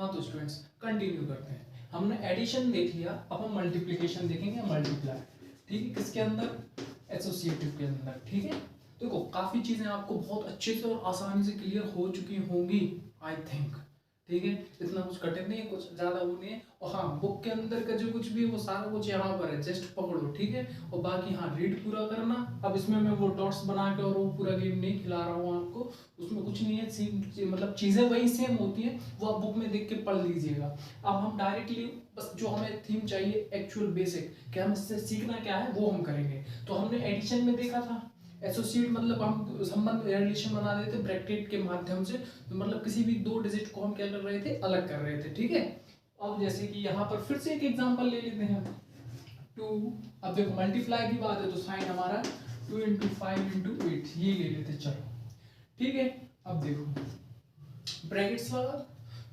हाँ तो students continue करते हैं। हमने एडिशन देख लिया, अब हम मल्टीप्लिकेशन देखेंगे, मल्टीप्लाई। ठीक है, किसके अंदर? एसोसिएटिव के अंदर। ठीक है, देखो काफी चीजें आपको बहुत अच्छे से और आसानी से क्लियर हो चुकी होंगी आई थिंक। ठीक है, इतना कुछ कठिन नहीं है, कुछ ज्यादा वो नहीं है। और हाँ, बुक के अंदर का जो कुछ भी है वो सारा कुछ यहाँ पर है, जस्ट पकड़ो। ठीक है, और बाकी हाँ रीड पूरा करना। अब इसमें मैं वो डॉट्स बना के और वो पूरा गेम नहीं खिला रहा हूँ आपको, उसमें कुछ नहीं है, सेम मतलब चीजें वही सेम होती है, वो आप बुक में देख के पढ़ लीजिएगा। अब हम डायरेक्टली बस जो हमें थीम चाहिए एक्चुअल बेसिक कि हम इससे सीखना क्या है वो हम करेंगे। तो हमने एडिशन में देखा था एसोसिएट मतलब हम संबंध रिलेशन बना रहे थे ब्रैकेट के माध्यम से, तो मतलब किसी भी दो डिजिट को हम क्या कर रहे थे, अलग कर रहे थे। ठीक है, अब जैसे कि यहाँ पर फिर से एक एग्जांपल ले लेते हैं, 2। अब देखो मल्टीप्लाई की बात है तो साइन हमारा 2 × 5 × 8 ये ले लेते, चलो ठीक है। अब देखो ब्रैकेट्स लगा,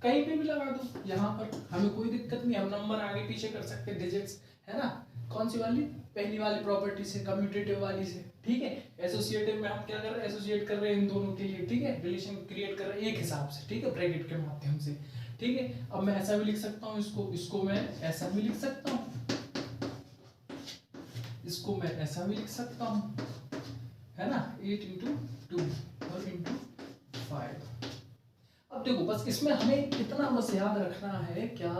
कहीं पे भी लगा दो, यहाँ पर हमें कोई दिक्कत नहीं, हम नंबर आगे पीछे कर सकते हैं, डिजिट्स है ना। कौन सी वाली? पहली वाली प्रॉपर्टी से, कम्यूटेटिव वाली से। ठीक है, एसोसिएटिव में हम क्या कर रहे हैं, एसोसिएट कर रहे हैं इन दोनों के लिए। ठीक है, रिलेशन क्रिएट कर रहे हैं एक हिसाब से। ठीक है, ब्रैकेट के माध्यम से। ठीक है, अब मैं ऐसा भी लिख सकता हूँ इसको मैं ऐसा भी लिख सकता हूँ, इसको मैं ऐसा भी लिख सकता हूँ, है ना, 8 × 2 और × 5। अब देखो बस इसमें हमें इतना बस याद रखना है क्या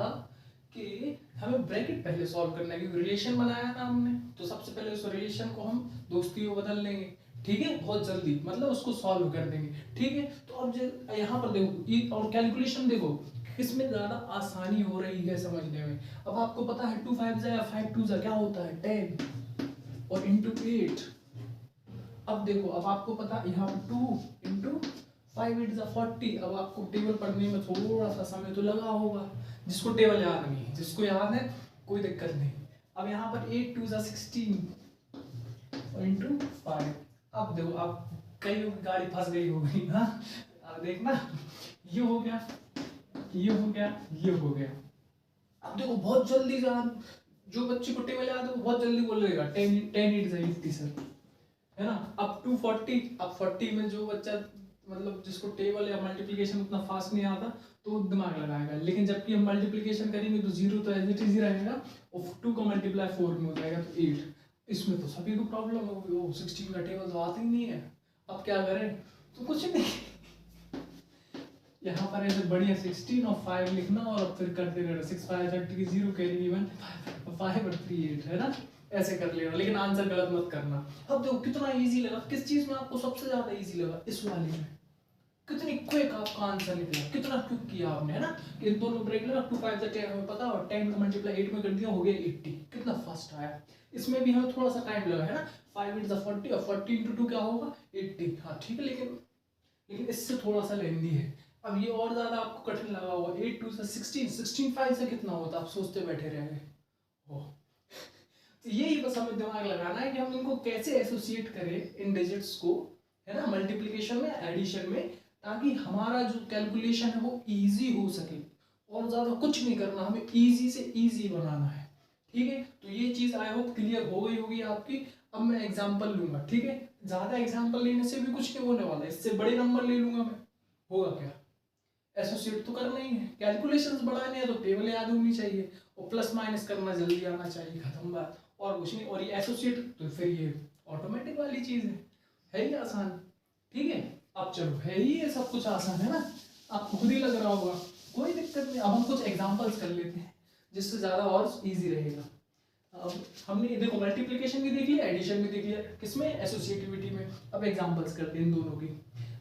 कि हमें ब्रैकेट पहले सॉल्व करना है, क्योंकि रिलेशन बनाया ना हमने, तो सबसे पहले उस रिलेशन को हम दोस्ती में बदल लेंगे। ठीक है, बहुत जल्दी मतलब उसको सॉल्व कर देंगे। ठीक है, तो अब यहाँ पर देखो और कैलकुलेशन देखो किसमें ज्यादा आसानी हो रही है समझने में। अब आपको पता है 2 5 या 5 2 क्या होता है, 10 और × 8। अब देखो अब आपको पता यहाँ पर 2 × 5 8 = 40। अब आपको टेबल पढ़ने में थोड़ा सा समय तो लगा होगा, जिसको टेबल याद नहीं है, जिसको याद है कोई दिक्कत नहीं। अब यहाँ पर 8 2 = 16 और × 5। अब देखो अब कई गाड़ी फंस गई होगी, हाँ अब देखना ये हो गया, ये हो गया, ये हो गया। अब देखो बहुत जल्दी जो बच्चे को टेबल याद है वो बहुत जल्दी बोल लेगा 10 8 = 80 सर, है ना। अब 240, अब 40 में जो बच्चा मतलब जिसको टेबल या मल्टीप्लिकेशन उतना फास्ट नहीं आता तो वो दिमाग लगाएगा, लेकिन जबकि हम मल्टीप्लिकेशन करेंगे तो 0 तो एज इट इज ही रहेगा, और 2 का मल्टीप्लाई 4 में हो जाएगा तो 8। इसमें तो सभी को प्रॉब्लम होगी, वो 16 का टेबल तो आता ही नहीं है। अब क्या करें, तो कुछ नहीं यहाँ पर ऐसे बढ़िया 16 और 5 लिखना और फिर करते रहना, 6 5 30 0 कैरी इवन 5 और 3 8, है ना, ऐसे कर लेना, लेकिन आंसर गलत मत करना। अब देखो कितना इजी लगा, किस चीज में आपको सबसे ज्यादा इजी लगा, इस वाले में। कितनी क्विक आपका आंसर निकला, कितना क्विक किया आपने, है ना। इन दोनों ब्रेक लगा, 2 5 10 हमें पता, और 10 का मल्टीप्लाई 8 में कर दिया, हो गया 80। कितना फास्ट आया। इसमें भी हमें थोड़ा सा टाइम लगा, है ना। 5 8 = 40 और 40 × 2 क्या होगा 80। हाँ ठीक है, लेकिन इससे थोड़ा सा लेंदी है। अब ये और ज्यादा आपको कठिन लगा होगा, 8 2 = 16, 16 5 से कितना होता, आप सोचते बैठे रह गए। तो यही बस हमें दिमाग लगाना है कि हम इनको कैसे एसोसिएट करें इन डिजिट्स को, है ना, मल्टीप्लिकेशन में, एडिशन में, ताकि हमारा जो कैलकुलेशन है वो इजी हो सके। और ज्यादा कुछ नहीं करना, हमें इजी से इजी बनाना है। ठीक है, तो ये चीज आई होप क्लियर हो गई होगी आपकी। अब मैं एग्जांपल लूंगा, ठीक है, ज्यादा एग्जांपल लेने से भी कुछ नहीं होने वाला, इससे बड़े नंबर ले लूंगा मैं, होगा क्या, एसोसिएट तो करना ही है, कैलकुलेशंस बढ़ाने हैं तो टेबल याद होनी चाहिए, और प्लस माइनस करना जल्दी आना चाहिए, खत्म बात, और कुछ नहीं। और ये एसोसिएट तो फिर ये ऑटोमेटिक वाली चीज है ही आसान। ठीक है, अब चलो है ही ये सब कुछ आसान, है ना, आपको खुद ही लग रहा होगा, कोई दिक्कत नहीं। अब हम कुछ एग्जांपल्स कर लेते हैं जिससे ज्यादा और इजी रहेगा। अब हमने देखो मल्टीप्लिकेशन भी देख लिया, एडिशन भी देख लिया, किसमें, एसोसिएटिविटी में। अब एग्जांपल्स करते हैं इन दोनों की।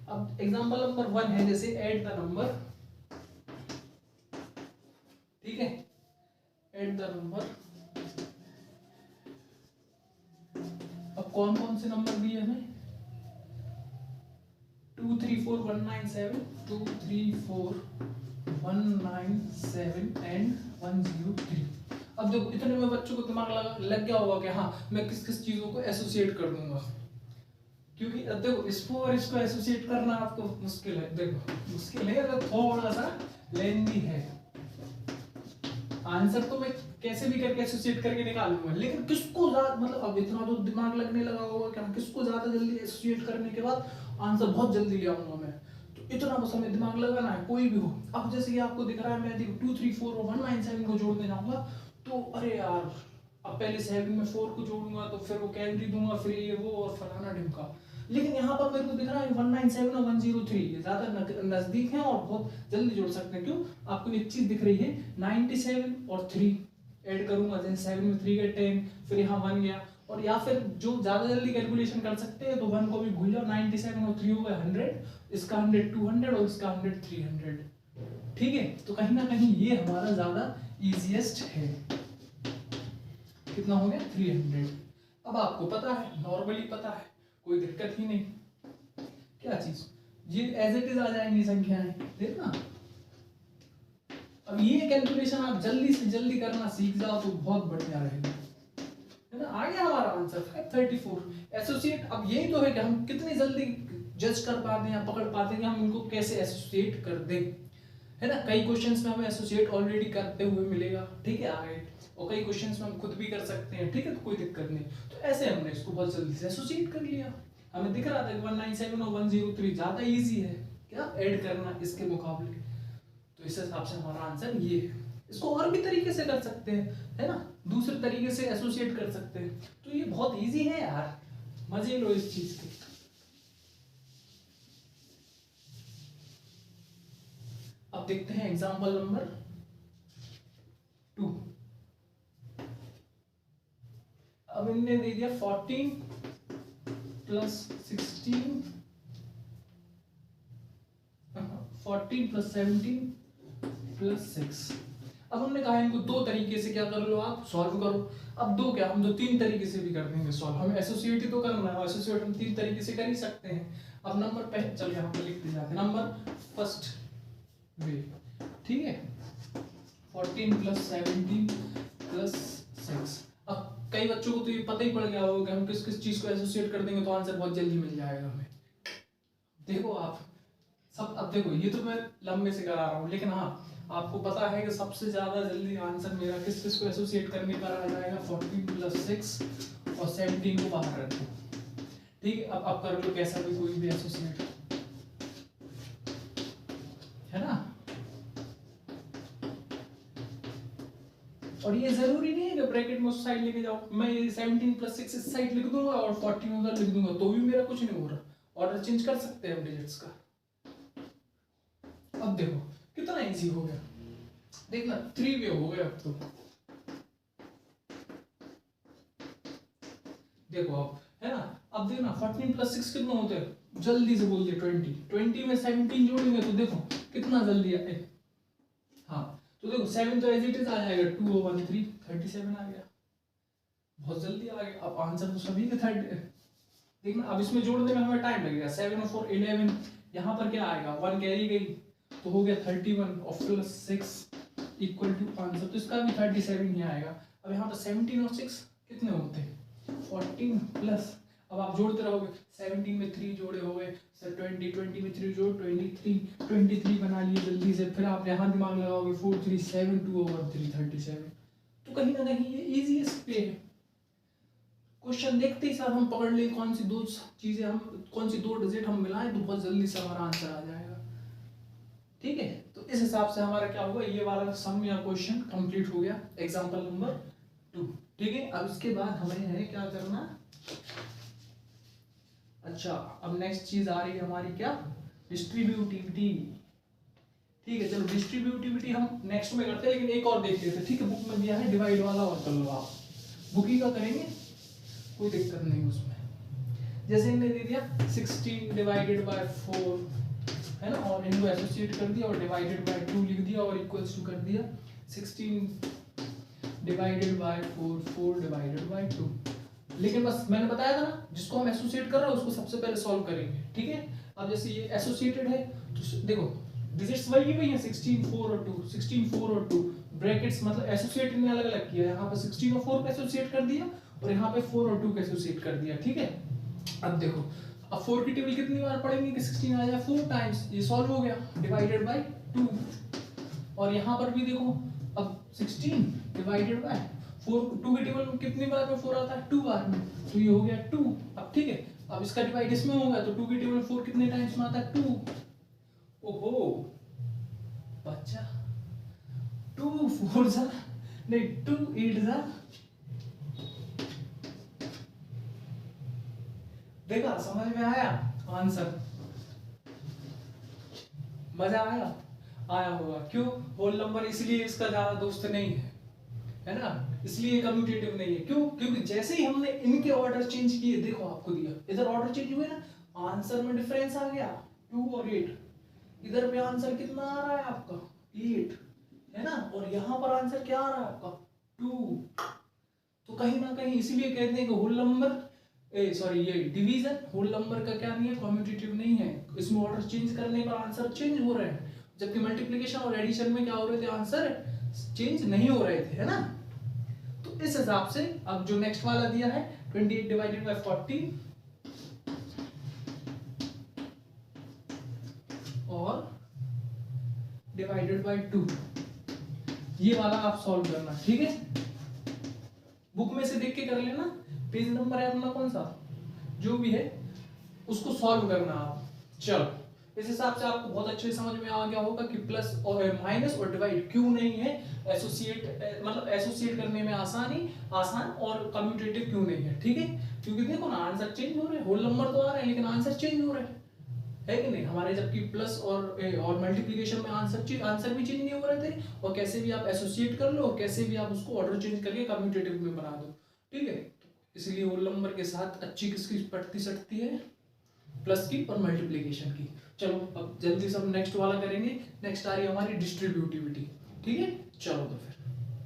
अब एग्जांपल नंबर 1 है जैसे ऐड द नंबर, ठीक है, ऐड द नंबर। अब कौन कौन से नंबर दिए हमें, 2 3 4 1 9 7, 2 3 4 1 9 7 एंड 1 0 3। अब देखो इतने में बच्चों को दिमाग लग गया होगा कि हाँ मैं किस किस चीजों को एसोसिएट कर दूंगा, क्योंकि देखो इसको और इसको एसोसिएट करना आपको मुश्किल है, देखो मुश्किल है, अगर थोड़ा सा लेंदी है। आंसर तो मैं कैसे भी करके एसोसिएट करके निकाल लूंगा, लेकिन किसको ज्यादा मतलब अब इतना तो दिमाग लगने लगा होगा कि किसको ज्यादा जल्दी एसोसिएट करने के बाद आंसर बहुत जल्दी ले आऊंगा मैं, तो तो इतना बस हमें दिमाग लगाना है, कोई भी हो। अब जैसे कि आपको दिख रहा है, मैं देखो 2 3 4 और 197 को जोड़ने जाऊंगा तो अरे यार, अब पहले 7 में 4 को जोड़ूंगा तो फिर वो कैलरी दूंगा, फिर ये वो और फलाना ढिमका। लेकिन यहाँ पर मेरे को दिख रहा है 197 और 103 ये ज्यादा नजदीक है और बहुत जल्दी जोड़ सकते हैं। क्यों? आपको एक चीज दिख रही है, 97 और 3 ऐड करूंगा, जैसे 7 में 3 गए 10, फिर यहाँ 1 गया। और या फिर जो ज्यादा जल्दी कैलकुलेशन कर सकते हैं तो 1 को भी भूल जाओ, 97 और 3 हो गए 100, इसका 100 200 और इसका 100 300। ठीक है, तो कहीं ना कहीं ये हमारा ज्यादा इजीएस्ट है। कितना हो गया? 300। अब आपको पता है, नॉर्मली पता है, कोई दिक्कत ही नहीं। क्या चीज? ये एज इट इज आ जाएंगी संख्याएं, देखना। अब ये कैलकुलेशन आप जल्दी से जल्दी करना सीख जाओ तो बहुत बढ़िया रहेगा, है ना। आ गया हमारा आंसर 534 एसोसिएट। अब यही तो है कि हम कितनी जल्दी जज कर पाते हैं या पकड़ पाते हैं कि हम इनको कैसे एसोसिएट कर दें, है ना। कई क्वेश्चंस में हमें एसोसिएट ऑलरेडी करते हुए मिलेगा, ठीक है, आगे। और कई क्वेश्चंस में हम खुद भी कर सकते हैं, ठीक है, तो कोई दिक्कत नहीं। तो ऐसे हमने इसको बहुत जल्दी से एसोसिएट कर लिया। हमें दिख रहा था कि 197 और 103 ज्यादा इजी है क्या ऐड करना इसके मुकाबले, तो इस हिसाब से हमारा आंसर ये है। इसको और भी तरीके से कर सकते हैं, है ना, दूसरे तरीके से एसोसिएट कर सकते हैं। तो ये बहुत इजी है यार, मजे लो इस चीज के। अब देखते हैं एग्जांपल नंबर 2। अब इनने दे दिया 14 प्लस 16, 14 प्लस 17 प्लस 6। अब हमने कहा इनको दो तरीके से क्या कर लो, आप सॉल्व करो। अब दो क्या, हम तो तीन तरीके से भी कर देंगे सॉल्व। हमें एसोसिएट ही तो करना है, एसोसिएट हम तीन तरीके से कर ही सकते हैं। अब नंबर पहले, चलो यहाँ पे लिख जाते हैं, नंबर फर्स्ट वे, ठीक है, 14 प्लस 17 प्लस 6। अब कई बच्चों को तो ये पता ही पड़ गया होगा कि हम किस किस चीज को एसोसिएट कर देंगे तो आंसर बहुत जल्दी मिल जाएगा हमें। देखो आप सब, अब देखो ये तो मैं लंबे से करा रहा हूँ, लेकिन हाँ आपको पता है कि सबसे ज्यादा जल्दी आंसर मेरा किस किस को एसोसिएट करने पर आ जाएगा, 14 प्लस 6 और 17 को बाहर रखो, ठीक है। अब कर लो कैसा भी कोई भी एसोसिएट, है ना। और ये जरूरी नहीं है कि ब्रैकेट में उस साइड लेके जाओ, मैं ये 17 प्लस 6 इस साइड लिख दूंगा और 14 उधर लिख दूंगा तो भी मेरा कुछ नहीं हो रहा, ऑर्डर चेंज कर सकते हैं हम डिजिट्स का। अब देखो कितना इजी हो गया, देखना 3 वे हो गया अब तो। देखो अब, है ना, अब देखना 14 प्लस 6 कितना होते हैं, जल्दी से बोल दे 20, 20 में 17 जोड़ेंगे तो देखो कितना जल्दी आए। हाँ तो देखो 7 तो एज इट इज आ जाएगा, 2 और 1 3, 37 आ गया, बहुत जल्दी आ गया। अब आंसर तो सभी के 30, देखना अब इसमें जोड़ने में हमें टाइम लगेगा। 7 और 4 11, यहाँ पर क्या आएगा, 1 कैरी गई तो हो गया 31 और प्लस 6 इक्वल टू आंसर, तो इसका भी 37 ही आएगा। अब यहाँ पर 17 और 6 कितने होते हैं, 14 प्लस, अब आप जोड़ते रहोगे, 17 में 3 जोड़े हो गए सर 20 में 3 जोड़ 23 बना लिए जल्दी से। फिर आप यहाँ दिमाग लगाओगे 4 3 7 2 over 3 37। तो कहीं ना कहीं ये इजीएस्ट पे है। क्वेश्चन देखते ही साथ हम पकड़ ले कौन सी दो चीजें हम, कौन सी दो डिजिट हम मिलाएं तो बहुत जल्दी से हमारा आंसर आ जाएगा, ठीक है। तो इस हिसाब से हमारा क्या होगा, ये वाला सम या क्वेश्चन कंप्लीट हो गया, एग्जांपल नंबर 2, ठीक है। अब इसके बाद हमें है क्या करना, अच्छा अब नेक्स्ट चीज आ रही है हमारी क्या, डिस्ट्रीब्यूटिविटी, ठीक है। चलो डिस्ट्रीब्यूटिविटी हम नेक्स्ट में करते हैं, लेकिन एक और देख लेते हैं, ठीक है। बुक में दिया है डिवाइड वाला, और कर लो आप बुकी का करेंगे, कोई दिक्कत नहीं उसमें। जैसे इन्हें दे दिया 16 डिवाइडेड बाय 4, है ना, और इनको एसोसिएट कर दिया और डिवाइडेड बाय 2 लिख दिया और इक्वल्स टू कर दिया 16 डिवाइडेड बाय 4, 4 डिवाइडेड बाय 2। लेकिन बस मैंने बताया था ना, जिसको हम एसोसिएट कर रहे हैं उसको सबसे पहले सॉल्व करेंगे, ठीक है। अब जैसे ये एसोसिएटेड है तो देखो डिजिट्स वही है 16 4 और 2, 16 4 और 2, ब्रैकेट्स मतलब एसोसिएट ने अलग अलग किया है, यहाँ पे 16 और 4 को एसोसिएट कर दिया और यहाँ पे 4 और 2 को एसोसिएट कर दिया, ठीक है। अब देखो अब 4 की टेबल कितनी बार पढ़ेंगे कि 16 आ जाए 4 टाइम्स, ये सॉल्व हो गया, डिवाइडेड बाय 2। और यहाँ पर भी देखो अब 16 डिवाइडेड बाय 4, 2 की टेबल में कितनी बार में 4 आता है, 2 बार में, तो ये हो गया 2। अब ठीक है, अब इसका डिवाइड इसमें होगा तो 2 की टेबल में 4 कितने टाइम्स में आता है, 2। ओहो बच्चा, 2 4 जा नहीं 2 8 जा, देखा समझ में आया आंसर, मजा आया, आया होगा। क्यों होल नंबर, इसलिए इसका ज्यादा दोस्त नहीं है ना, इसलिए कम्यूटेटिव नहीं है। क्यों, क्योंकि जैसे ही हमने इनके ऑर्डर चेंज किए, देखो आपको दिया इधर ऑर्डर चेंज हुए ना, आंसर में डिफरेंस आ गया 2 और 8, इधर पे आंसर कितना आ रहा है आपका 8 है ना, और यहां पर आंसर क्या आ रहा है आपका 2। तो कहीं ना कहीं इसीलिए कहते हैं कि होल नंबर सॉरी ये डिवीजन होल नंबर का क्या नहीं है, कम्यूटेटिव नहीं है, इसमें ऑर्डर चेंज करने पर आंसर चेंज हो रहे हैं, जबकि मल्टीप्लिकेशन और एडिशन में क्या हो रहे थे, आंसर चेंज नहीं हो रहे थे, है ना। तो इस हिसाब से अब जो नेक्स्ट वाला दिया है 28 डिवाइडेड बाय 40 और डिवाइडेड बाय 2, ये वाला आप सॉल्व करना, ठीक है। बुक में से देख के कर लेना, पेज नंबर है अपना कौन सा जो भी है उसको सॉल्व करना आप। चलो इस हिसाब से आपको बहुत अच्छे समझ में आ गया होगा कि प्लस और माइनस और डिवाइड क्यों नहीं है, एसोसिएट मतलब एसोसिएट करने में आसान और कम्यूटेटिव क्यों नहीं है, ठीक है। क्योंकि देखो ना आंसर चेंज हो रहे हैं, होल नंबर तो आ रहे हैं लेकिन आंसर चेंज हो रहे हैं, है कि नहीं हमारे, जबकि प्लस और मल्टीप्लिकेशन में आंसर भी चेंज नहीं हो रहे थे, और कैसे भी आप एसोसिएट कर लो, कैसे भी आप उसको ऑर्डर चेंज करके कम्यूटेटिव में बना दो, ठीक है। इसलिए होल नंबर के साथ अच्छी किसकी पड़ती सटती है, प्लस की और मल्टीप्लिकेशन की। चलो अब जल्दी से हम नेक्स्ट वाला करेंगे, नेक्स्ट आ रही है हमारी डिस्ट्रीब्यूटिविटी, ठीक है। चलो तो फिर